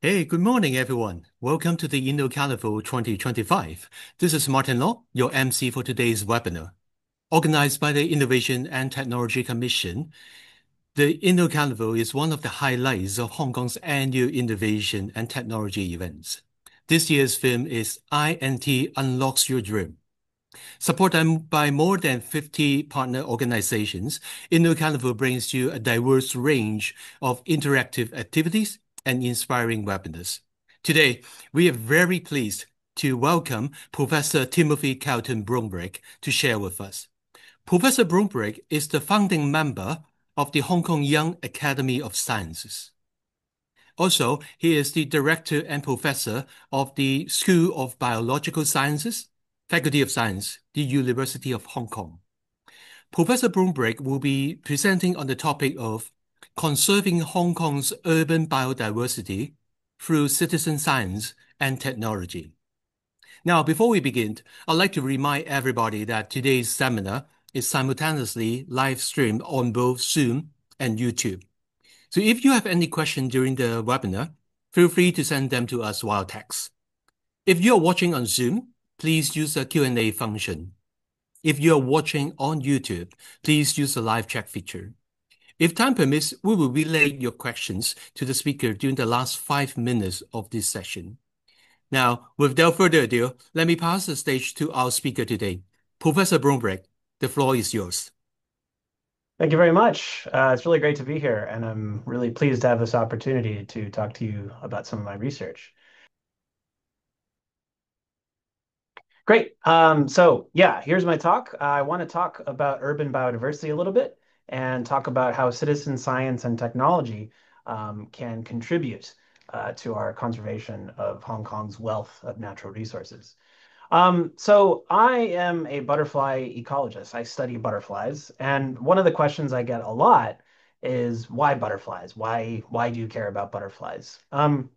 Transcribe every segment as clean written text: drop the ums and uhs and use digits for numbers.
Hey, good morning, everyone. Welcome to the InnoCarnival 2025. This is Martin Law, your MC for today's webinar. Organized by the Innovation and Technology Commission, the InnoCarnival is one of the highlights of Hong Kong's annual innovation and technology events. This year's theme is INT Unlocks Your Dream. Supported by more than 50 partner organizations, InnoCarnival brings you a diverse range of interactive activities and inspiring webinars. Today, we are very pleased to welcome Professor Timothy Carlton BONEBRAKE to share with us. Professor BONEBRAKE is the founding member of the Hong Kong Young Academy of Sciences. Also, he is the director and professor of the School of Biological Sciences, Faculty of Science, the University of Hong Kong. Professor BONEBRAKE will be presenting on the topic of conserving Hong Kong's urban biodiversity through citizen science and technology. Now, before we begin, I'd like to remind everybody that today's seminar is simultaneously live streamed on both Zoom and YouTube. So if you have any questions during the webinar, feel free to send them to us via text. If you're watching on Zoom, please use the Q&A function. If you're watching on YouTube, please use the live chat feature. If time permits, we will relay your questions to the speaker during the last 5 minutes of this session. Now, without further ado, let me pass the stage to our speaker today. Professor BONEBRAKE, the floor is yours. Thank you very much. It's really great to be here, and I'm really pleased to have this opportunity to talk to you about some of my research. Great. Here's my talk. I want to talk about urban biodiversity a little bit and talk about how citizen science and technology can contribute to our conservation of Hong Kong's wealth of natural resources. So I am a butterfly ecologist. I study butterflies, and one of the questions I get a lot is why butterflies? Why do you care about butterflies? And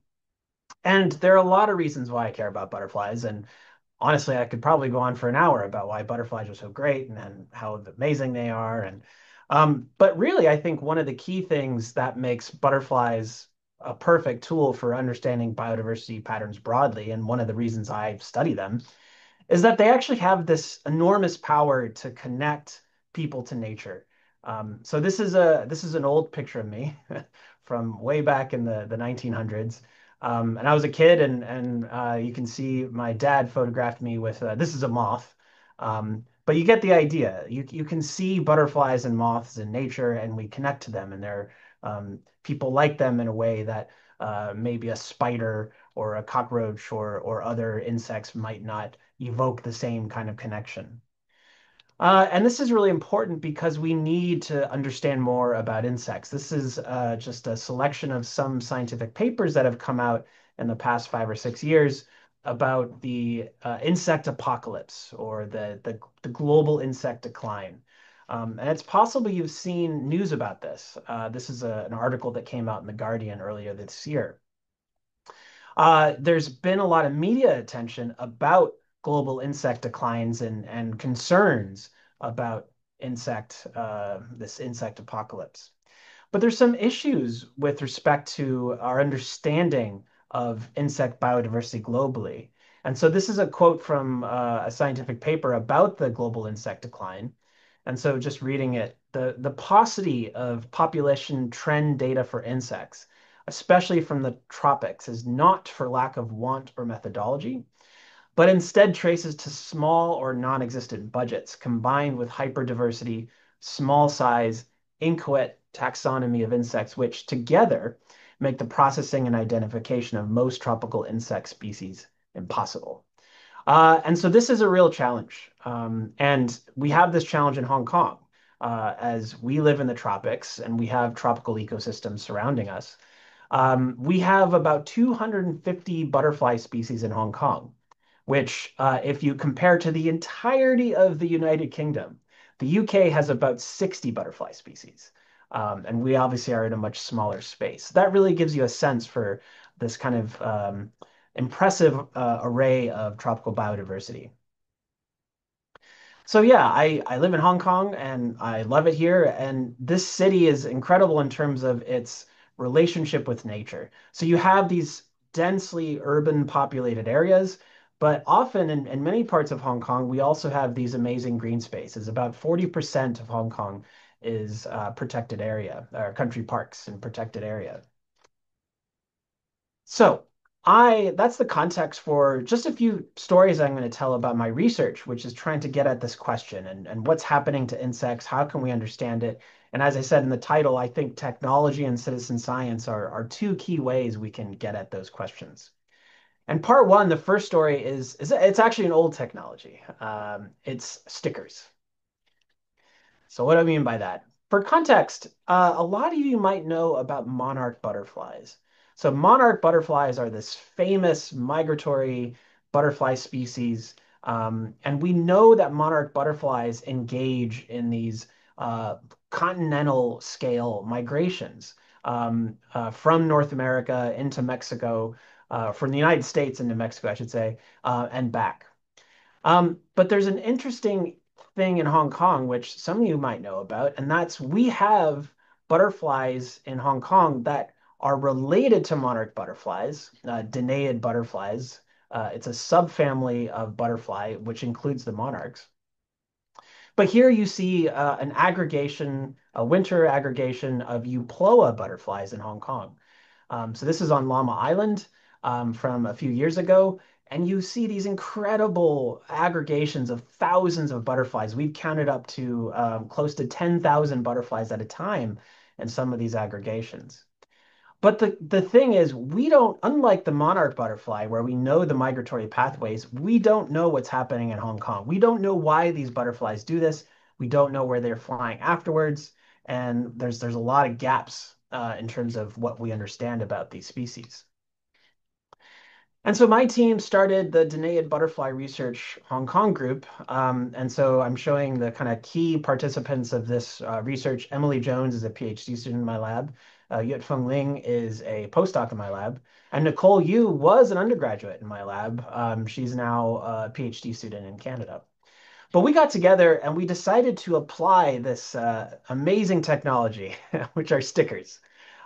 there are a lot of reasons why I care about butterflies, and honestly, I could probably go on for an hour about why butterflies are so great and how amazing they are. But really, I think one of the key things that makes butterflies a perfect tool for understanding biodiversity patterns broadly, and one of the reasons I study them, is that they actually have this enormous power to connect people to nature. So this is an old picture of me from way back in the 1900s. And I was a kid, and you can see my dad photographed me with this is a moth. But you get the idea. You can see butterflies and moths in nature, and we connect to them, and they're people like them in a way that maybe a spider or a cockroach or other insects might not evoke the same kind of connection. And this is really important because we need to understand more about insects. This is just a selection of some scientific papers that have come out in the past 5 or 6 years about the insect apocalypse or the global insect decline. And it's possible you've seen news about this. This is an article that came out in The Guardian earlier this year. There's been a lot of media attention about global insect declines and concerns about this insect apocalypse. But there's some issues with respect to our understanding of insect biodiversity globally. And so this is a quote from a scientific paper about the global insect decline. And so just reading it, the paucity of population trend data for insects, especially from the tropics, is not for lack of want or methodology, but instead traces to small or non-existent budgets combined with hyperdiversity, small size, inchoate taxonomy of insects, which together make the processing and identification of most tropical insect species impossible. And so this is a real challenge. And we have this challenge in Hong Kong as we live in the tropics and we have tropical ecosystems surrounding us. We have about 250 butterfly species in Hong Kong, which, if you compare to the entirety of the United Kingdom, the UK has about 60 butterfly species. And we obviously are in a much smaller space. That really gives you a sense for this kind of impressive array of tropical biodiversity. So yeah, I live in Hong Kong and I love it here. And this city is incredible in terms of its relationship with nature. So you have these densely urban populated areas, but often in many parts of Hong Kong, we also have these amazing green spaces. About 40% of Hong Kong is protected area, or country parks and protected area. So that's the context for just a few stories I'm going to tell about my research, which is trying to get at this question and what's happening to insects, how can we understand it? And as I said in the title, I think technology and citizen science are two key ways we can get at those questions. And part one, the first story is it's actually an old technology. It's stickers. So what do I mean by that? For context, a lot of you might know about monarch butterflies. So monarch butterflies are this famous migratory butterfly species. And we know that monarch butterflies engage in these continental scale migrations from North America into Mexico, from the United States into Mexico, I should say, and back. But there's an interesting thing in Hong Kong, which some of you might know about, and that's we have butterflies in Hong Kong that are related to monarch butterflies, Danaid butterflies. It's a subfamily of butterfly, which includes the monarchs. But here you see an aggregation, a winter aggregation of Euploa butterflies in Hong Kong. So this is on Llama Island from a few years ago. And you see these incredible aggregations of thousands of butterflies. We've counted up to close to 10,000 butterflies at a time in some of these aggregations. But the thing is, we don't, unlike the monarch butterfly, where we know the migratory pathways, we don't know what's happening in Hong Kong. We don't know why these butterflies do this. We don't know where they're flying afterwards. And there's a lot of gaps in terms of what we understand about these species. And so my team started the Danaid Butterfly Research Hong Kong group. And so I'm showing the kind of key participants of this research. Emily Jones is a PhD student in my lab. Yut Feng Ling is a postdoc in my lab. And Nicole Yu was an undergraduate in my lab. She's now a PhD student in Canada. But we got together and we decided to apply this amazing technology, which are stickers.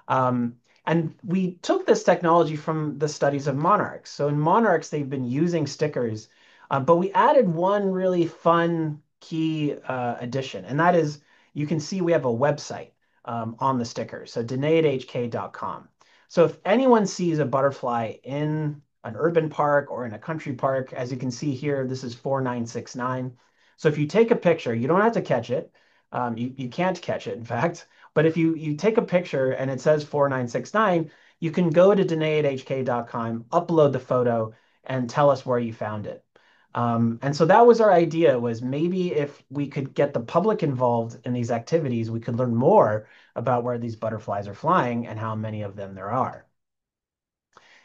And we took this technology from the studies of monarchs. So in monarchs, they've been using stickers, but we added one really fun key addition, and that is you can see we have a website on the stickers, so denaidhk.com. So if anyone sees a butterfly in an urban park or in a country park, as you can see here, this is 4969. So if you take a picture, you don't have to catch it. You can't catch it, in fact. But if you take a picture and it says 4969, you can go to denaidhk.com, upload the photo, and tell us where you found it. And so that was our idea, was maybe if we could get the public involved in these activities, we could learn more about where these butterflies are flying and how many of them there are.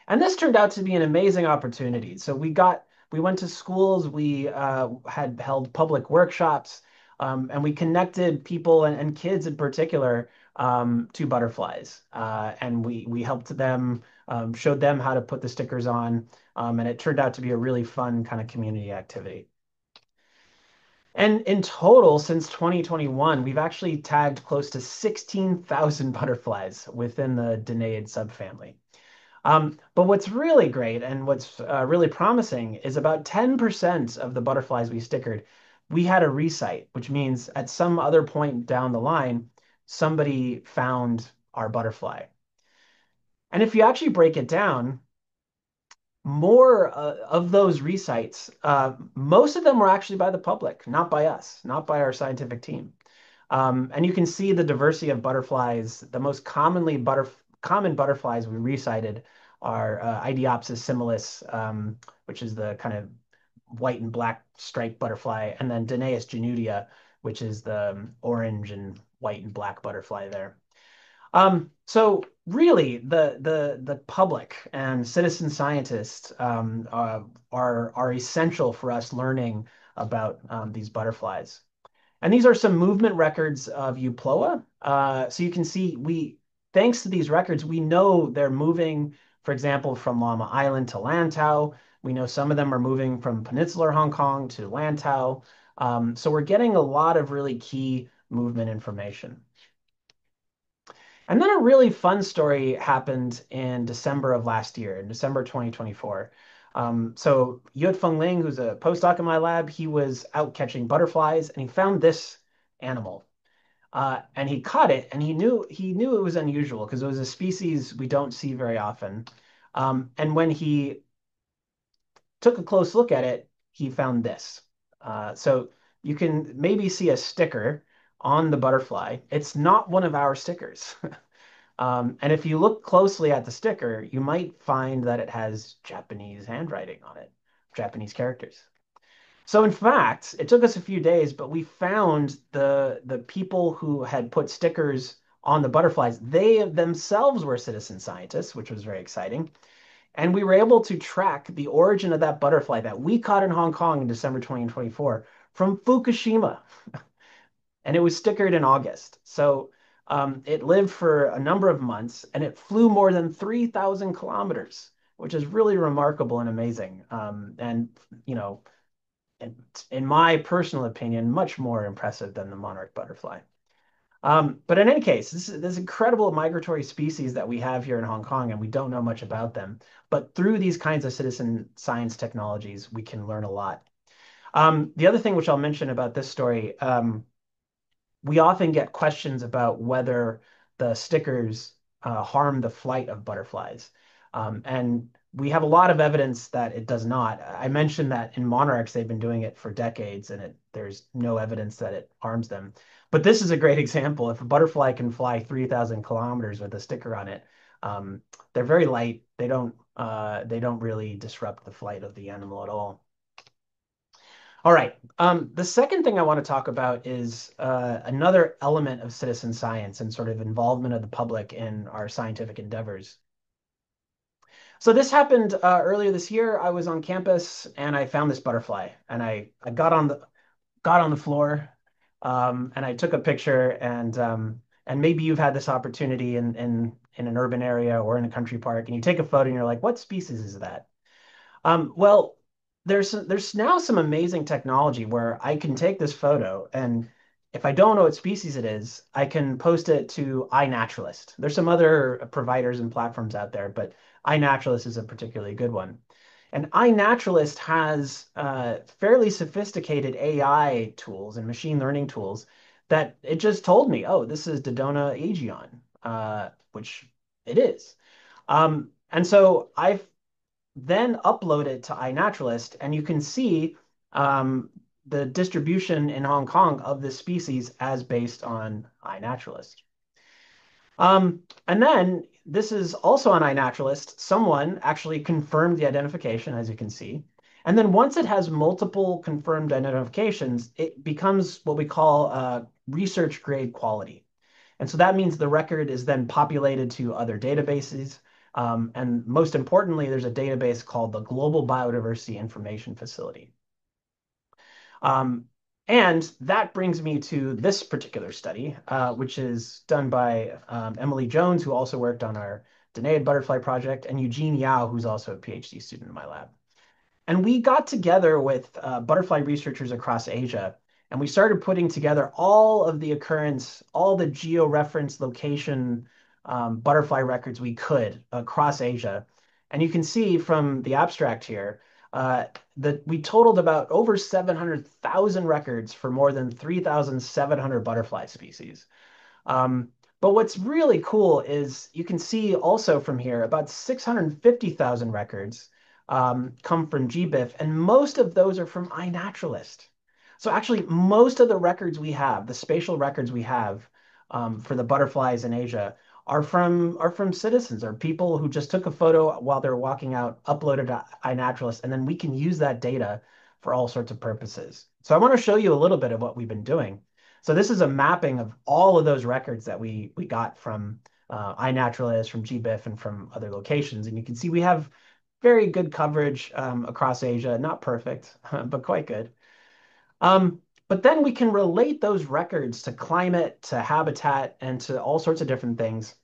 And this turned out to be an amazing opportunity. So we went to schools, we had held public workshops, and we connected people and kids in particular to butterflies. And we helped them, showed them how to put the stickers on. And it turned out to be a really fun kind of community activity. And in total, since 2021, we've actually tagged close to 16,000 butterflies within the Danaid subfamily. But what's really great and what's really promising is about 10% of the butterflies we stickered, we had a resite, which means at some other point down the line, somebody found our butterfly. And if you actually break it down, more of those resites, most of them were actually by the public, not by us, not by our scientific team. And you can see the diversity of butterflies. The most common butterflies we recited are Idiopsis similis, which is the kind of white and black striped butterfly, and then Danaeus genutia, which is the orange and white and black butterfly there. So really, the public and citizen scientists are essential for us learning about these butterflies. And these are some movement records of Euploa. So you can see thanks to these records, we know they're moving, for example, from Llama Island to Lantau. We know some of them are moving from peninsular Hong Kong to Lantau. So we're getting a lot of really key movement information. And then a really fun story happened in December of last year, in December 2024. So Yue-Feng Ling, who's a postdoc in my lab, he was out catching butterflies and he found this animal. And he caught it, and he knew it was unusual because it was a species we don't see very often. And when he took a close look at it, he found this. So you can maybe see a sticker on the butterfly. It's not one of our stickers. And if you look closely at the sticker, you might find that it has Japanese handwriting on it, Japanese characters. So in fact, it took us a few days, but we found the people who had put stickers on the butterflies. They themselves were citizen scientists, which was very exciting. And we were able to track the origin of that butterfly that we caught in Hong Kong in December 2024 from Fukushima. And it was stickered in August. So it lived for a number of months and it flew more than 3,000 kilometers, which is really remarkable and amazing. And, you know, in my personal opinion, much more impressive than the monarch butterfly. But in any case, this incredible migratory species that we have here in Hong Kong, and we don't know much about them. But through these kinds of citizen science technologies, we can learn a lot. The other thing which I'll mention about this story, we often get questions about whether the stickers harm the flight of butterflies. And we have a lot of evidence that it does not. I mentioned that in monarchs, they've been doing it for decades and there's no evidence that it harms them. But this is a great example. If a butterfly can fly 3,000 kilometers with a sticker on it, they're very light. They don't really disrupt the flight of the animal at all. All right. The second thing I want to talk about is another element of citizen science and sort of involvement of the public in our scientific endeavors. So this happened earlier this year. I was on campus and I found this butterfly, and I got on the floor, and I took a picture. And maybe you've had this opportunity in an urban area or in a country park, and you take a photo and you're like, what species is that? Well, there's now some amazing technology where I can take this photo, and if I don't know what species it is, I can post it to iNaturalist. There's some other providers and platforms out there, but iNaturalist is a particularly good one. And iNaturalist has fairly sophisticated AI tools and machine learning tools that it just told me, oh, this is Dodona aegion, which it is. And so I've then upload it to iNaturalist, and you can see the distribution in Hong Kong of this species as based on iNaturalist. And then this is also on iNaturalist. Someone actually confirmed the identification, as you can see. And then once it has multiple confirmed identifications, it becomes what we call research grade quality. And so that means the record is then populated to other databases. And most importantly, there's a database called the Global Biodiversity Information Facility. And that brings me to this particular study, which is done by Emily Jones, who also worked on our Danaid butterfly project, and Eugene Yao, who's also a PhD student in my lab. And we got together with butterfly researchers across Asia, and we started putting together all of the occurrence, all the geo-reference location butterfly records we could across Asia. And you can see from the abstract here that we totaled about over 700,000 records for more than 3,700 butterfly species. But what's really cool is you can see also from here about 650,000 records come from GBIF, and most of those are from iNaturalist. So actually, most of the records we have, the spatial records we have for the butterflies in Asia, are from citizens or people who just took a photo while they're walking out, uploaded to iNaturalist, and then we can use that data for all sorts of purposes. So I want to show you a little bit of what we've been doing. So this is a mapping of all of those records that we got from iNaturalist, from GBIF, and from other locations. And you can see we have very good coverage across Asia, not perfect, but quite good. But then we can relate those records to climate, to habitat, and to all sorts of different things.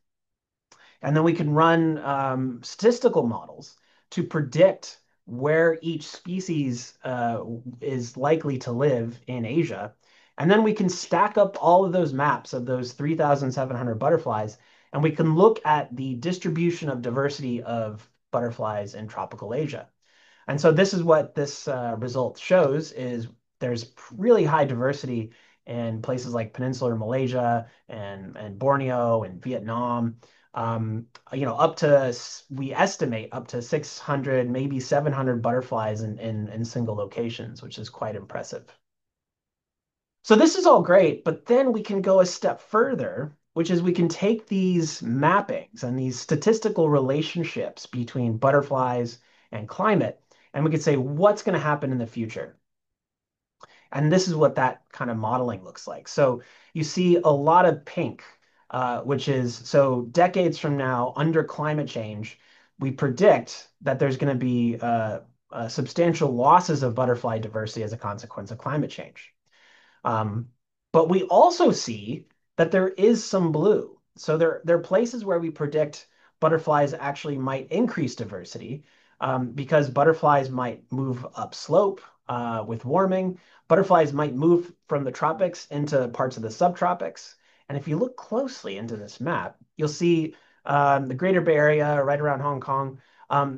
And then we can run statistical models to predict where each species is likely to live in Asia. And then we can stack up all of those maps of those 3,700 butterflies And we can look at the distribution of diversity of butterflies in tropical Asia. And so this is what this result shows is there's really high diversity in places like peninsular Malaysia and Borneo and Vietnam. Up to, we estimate up to 600, maybe 700 butterflies in single locations, which is quite impressive. So this is all great, but then we can go a step further, which is we can take these mappings and these statistical relationships between butterflies and climate, and we could say, what's going to happen in the future? And this is what that kind of modeling looks like. So you see a lot of pink, which is, so decades from now, under climate change, we predict that there's going to be substantial losses of butterfly diversity as a consequence of climate change. But we also see that there is some blue. So there are places where we predict butterflies actually might increase diversity because butterflies might move upslope with warming. Butterflies might move from the tropics into parts of the subtropics. And if you look closely into this map, you'll see the Greater Bay Area, right around Hong Kong,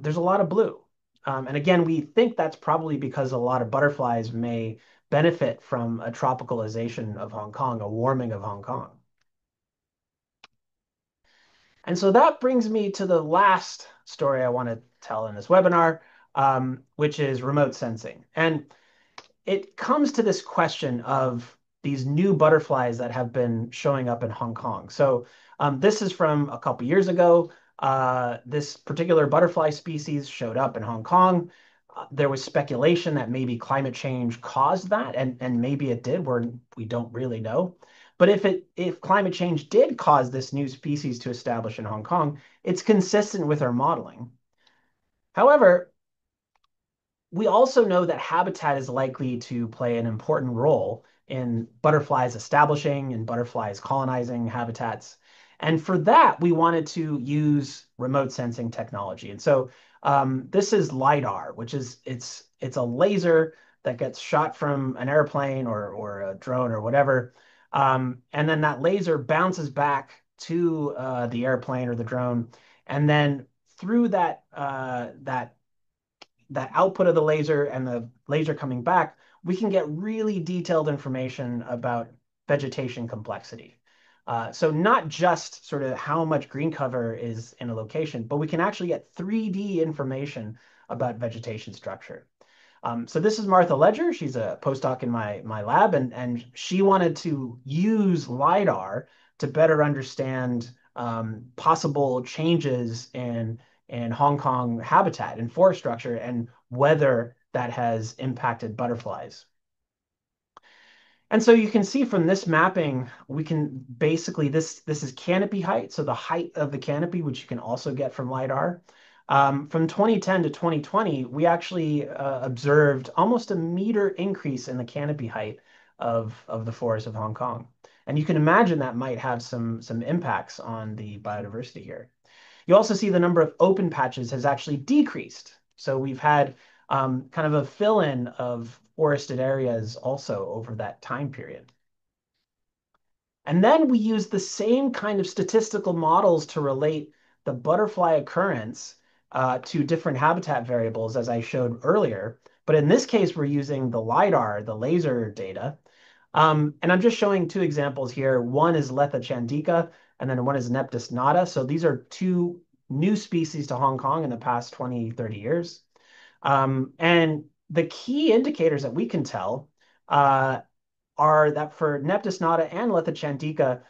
there's a lot of blue. And again, we think that's probably because a lot of butterflies may benefit from a tropicalization of Hong Kong, a warming of Hong Kong. And so that brings me to the last story I want to tell in this webinar, which is remote sensing. And it comes to this question of these new butterflies that have been showing up in Hong Kong. So this is from a couple years ago. This particular butterfly species showed up in Hong Kong. There was speculation that maybe climate change caused that, and maybe it did. We don't really know. But if climate change did cause this new species to establish in Hong Kong, it's consistent with our modeling. However, we also know that habitat is likely to play an important role in butterflies establishing and butterflies colonizing habitats. And for that, we wanted to use remote sensing technology. And so this is LiDAR, which is it's a laser that gets shot from an airplane or a drone or whatever. And then that laser bounces back to the airplane or the drone. And then through that output of the laser and the laser coming back, we can get really detailed information about vegetation complexity. So not just sort of how much green cover is in a location, but we can actually get 3D information about vegetation structure. So this is Martha Ledger. She's a postdoc in my lab, and she wanted to use LiDAR to better understand possible changes in Hong Kong habitat and forest structure and whether that has impacted butterflies. And so you can see from this mapping, we can basically, this is canopy height, so the height of the canopy, which you can also get from LiDAR. From 2010 to 2020, we actually observed almost a meter increase in the canopy height of the forest of Hong Kong. And you can imagine that might have some impacts on the biodiversity here. You also see the number of open patches has actually decreased. So we've had kind of a fill-in of forested areas also over that time period. And then we use the same kind of statistical models to relate the butterfly occurrence to different habitat variables, as I showed earlier. But in this case, we're using the LiDAR, the laser data. And I'm just showing two examples here. One is Letha chandica, and then one is Neptis nata. So these are two new species to Hong Kong in the past 20, 30 years. And the key indicators that we can tell are that for Neptis nata and Letha chandica,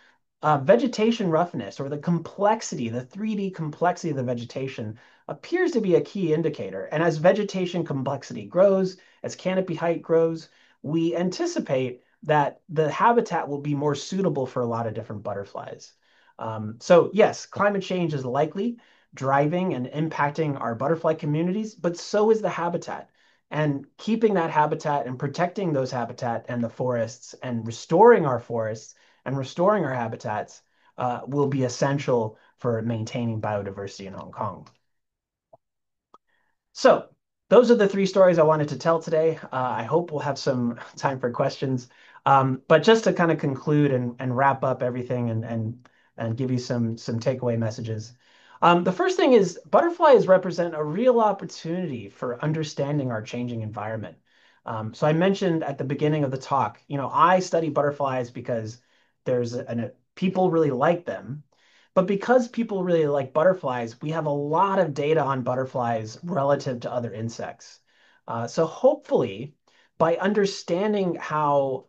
vegetation roughness or the complexity, the 3D complexity of the vegetation appears to be a key indicator. And as vegetation complexity grows, as canopy height grows, we anticipate that the habitat will be more suitable for a lot of different butterflies. So yes, climate change is likely driving and impacting our butterfly communities, but so is the habitat. And keeping that habitat and protecting those habitat and the forests and restoring our forests and restoring our habitats will be essential for maintaining biodiversity in Hong Kong. So those are the three stories I wanted to tell today. I hope we'll have some time for questions. But just to kind of conclude and wrap up everything and and give you some takeaway messages. The first thing is butterflies represent a real opportunity for understanding our changing environment. So I mentioned at the beginning of the talk, I study butterflies because people really like them. But because people really like butterflies, we have a lot of data on butterflies relative to other insects. So hopefully, by understanding how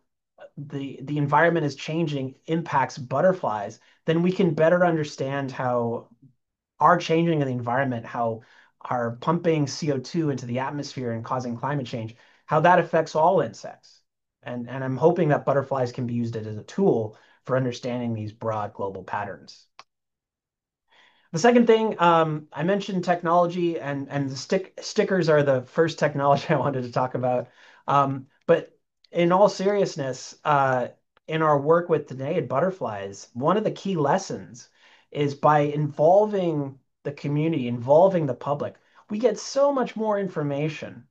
the environment is changing impacts butterflies, then we can better understand how our changing of the environment, how our pumping CO2 into the atmosphere and causing climate change, how that affects all insects. And I'm hoping that butterflies can be used as a tool for understanding these broad global patterns. The second thing, I mentioned technology, and the stickers are the first technology I wanted to talk about. But in all seriousness, in our work with dena'd butterflies, one of the key lessons is by involving the community, involving the public, we get so much more information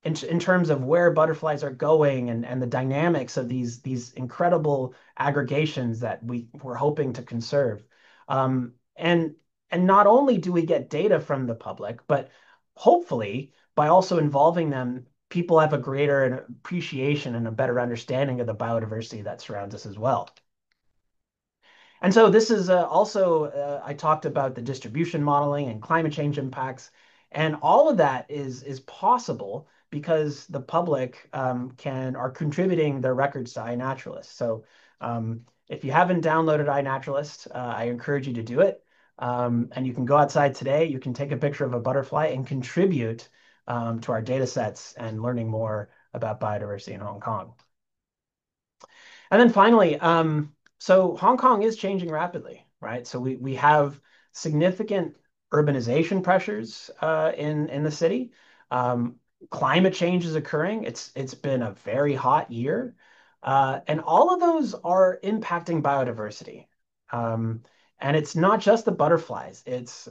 in terms of where butterflies are going and the dynamics of these incredible aggregations that we're hoping to conserve. Um, and and not only do we get data from the public, but hopefully by also involving them, people have a greater appreciation and a better understanding of the biodiversity that surrounds us as well. And so this is I talked about the distribution modeling and climate change impacts, and all of that is possible because the public are contributing their records to iNaturalist. So if you haven't downloaded iNaturalist, I encourage you to do it. And you can go outside today, you can take a picture of a butterfly and contribute to our data sets and learning more about biodiversity in Hong Kong. And then finally, so Hong Kong is changing rapidly, right? So we have significant urbanization pressures in the city. Climate change is occurring. It's been a very hot year, and all of those are impacting biodiversity. And it's not just the butterflies.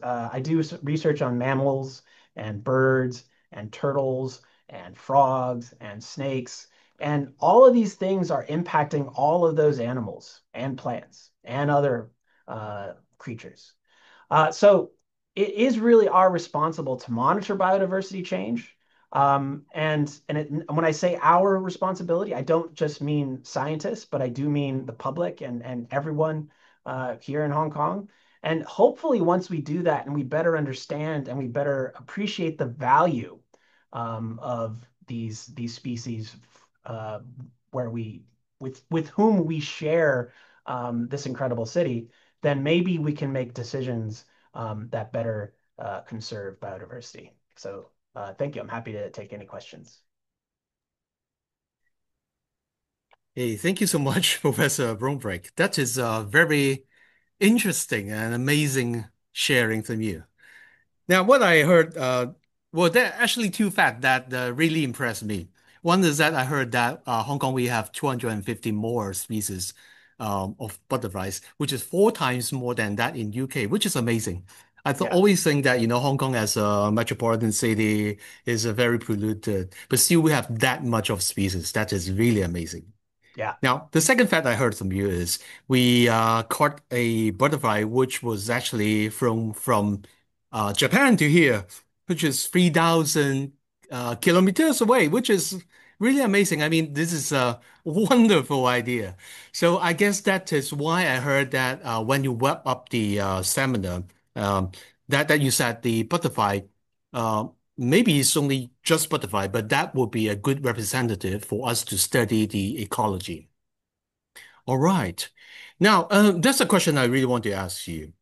I do research on mammals and birds and turtles and frogs and snakes. And all of these things are impacting all of those animals and plants and other creatures. So it is really our responsible to monitor biodiversity change. And when I say our responsibility, I don't just mean scientists, but I do mean the public and everyone here in Hong Kong. And hopefully, once we do that and we better understand and we better appreciate the value of these species uh, where with whom we share this incredible city, then maybe we can make decisions that better conserve biodiversity. So thank you. I'm happy to take any questions. Hey, thank you so much, Professor BONEBRAKE. That is very interesting and amazing sharing from you. Now, what I heard, well, there are actually two facts that really impressed me. One is that I heard that Hong Kong, we have 250 more species of butterflies, which is 4 times more than that in UK, which is amazing. I th Yeah, always think that, Hong Kong as a metropolitan city is very polluted, but still we have that much of species. That is really amazing. yeah. Now, the second fact I heard from you is we caught a butterfly which was actually from Japan to here, which is 3,000 kilometers away, which is really amazing. I mean, this is a wonderful idea. So I guess that is why I heard that when you wrap up the seminar, um, that you said the butterfly uh, maybe it's only just butterfly, but that would be a good representative for us to study the ecology. All right. Now, that's a question I really want to ask you.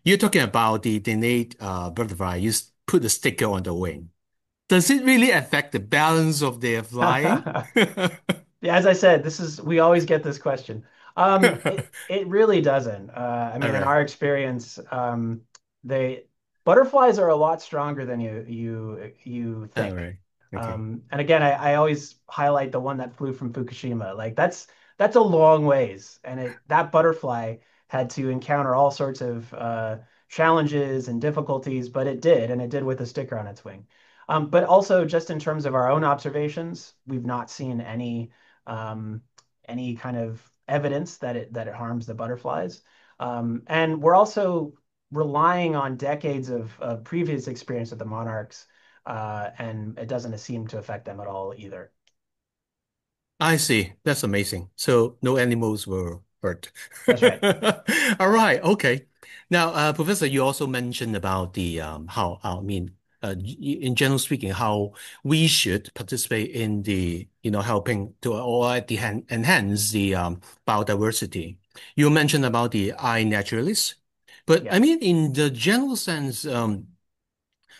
You're talking about the dena'd butterfly. Put a sticker on the wing. Does it really affect the balance of their flying? Yeah, as I said, we always get this question. It really doesn't. I All mean, in right. our experience, they butterflies are a lot stronger than you All think. right. Okay. And again, I always highlight the one that flew from Fukushima. Like that's a long ways, and that butterfly had to encounter all sorts of challenges and difficulties, but it did, and it did with a sticker on its wing. But also, just in terms of our own observations, we've not seen um, any kind of evidence that it harms the butterflies. And we're also relying on decades of previous experience with the monarchs, and it doesn't seem to affect them at all either. I see. That's amazing. So no animals were hurt. That's right. All right. Okay. Now, Professor, you also mentioned about the how I mean, in general speaking, how we should participate in the helping to or at the enhance the biodiversity. You mentioned about the iNaturalist, but I Yeah. mean, in the general sense,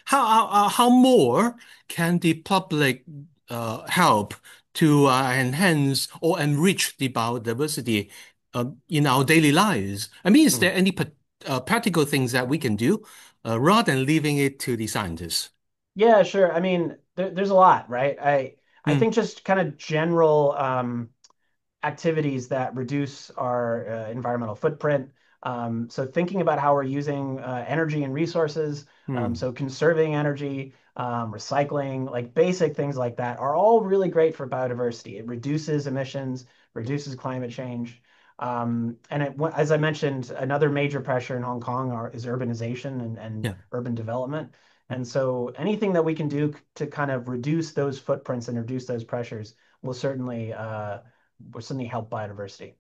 how more can the public help to enhance or enrich the biodiversity in our daily lives? I mean, is Mm. there any practical things that we can do rather than leaving it to the scientists? Yeah, sure. I mean, there's a lot, right? I Mm, think just kind of general activities that reduce our environmental footprint. So thinking about how we're using energy and resources, mm, so conserving energy, recycling, like basic things like that are all really great for biodiversity. It reduces emissions, reduces climate change. As I mentioned, another major pressure in Hong Kong is urbanization and yeah. urban development. And so anything that we can do to kind of reduce those footprints and reduce those pressures will certainly help biodiversity.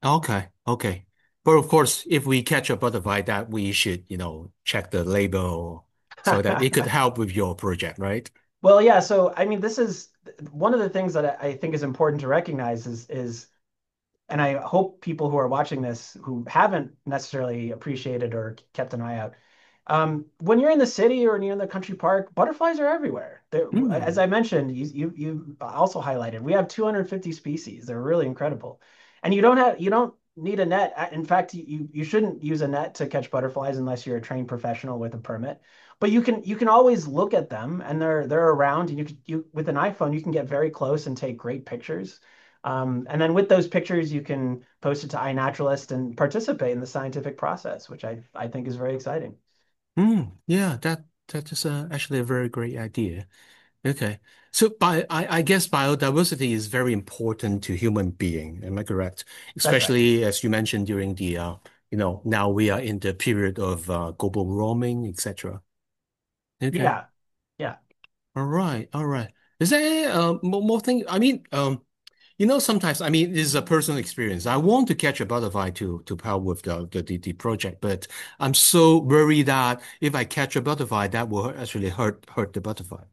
Okay. Okay. But of course, if we catch a butterfly, that we should, check the label so that it could help with your project, right? Well, yeah, so I mean, this is one of the things that I think is important to recognize is, and I hope people who are watching this who haven't necessarily appreciated or kept an eye out, when you're in the city or near the country park, butterflies are everywhere. As Mm. I mentioned, you also highlighted, we have 250 species. They're really incredible, and you don't need a net. In fact, you shouldn't use a net to catch butterflies unless you're a trained professional with a permit. But you can always look at them, and they're around. And you with an iPhone, you can get very close and take great pictures. And then with those pictures, you can post it to iNaturalist and participate in the scientific process, which I think is very exciting. Yeah, that is actually a very great idea. Okay. So I guess biodiversity is very important to human being. Am I correct? That's right. Especially as you mentioned during the now we are in the period of global warming, etc. Okay. Yeah. Yeah. All right. All right. Is there any, more thing? I mean, sometimes I mean this is a personal experience. I want to catch a butterfly to help with the project, but I'm so worried that if I catch a butterfly, that will actually hurt the butterfly.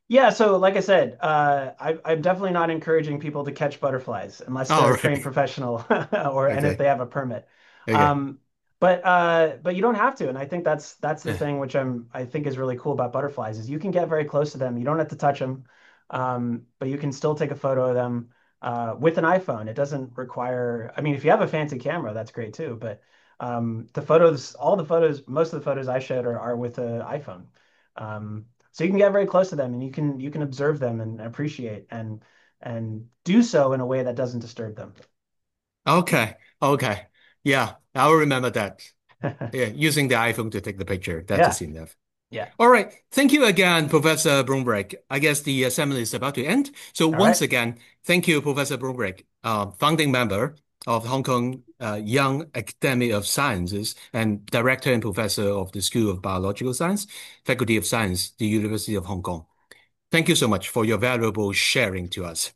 Yeah, so like I said, I'm definitely not encouraging people to catch butterflies unless they're All a trained right. professional and if Okay. they have a permit. Okay. But you don't have to, and I think that's the Yeah. thing which I think is really cool about butterflies is you can get very close to them. You don't have to touch them, but you can still take a photo of them with an iPhone. It doesn't require. I mean, if you have a fancy camera, that's great too. But all the photos, most of the photos I showed are with an iPhone. So you can get very close to them and you can observe them and appreciate and do so in a way that doesn't disturb them. Okay. Okay. Yeah, I'll remember that. Yeah, using the iPhone to take the picture. That Yeah, is enough. yeah. All right. Thank you again, Professor BONEBRAKE. I guess the assembly is about to end. So All once right. again, thank you, Professor BONEBRAKE, founding member of Hong Kong Young Academy of Sciences and director and professor of the School of Biological Science, Faculty of Science, the University of Hong Kong. Thank you so much for your valuable sharing to us.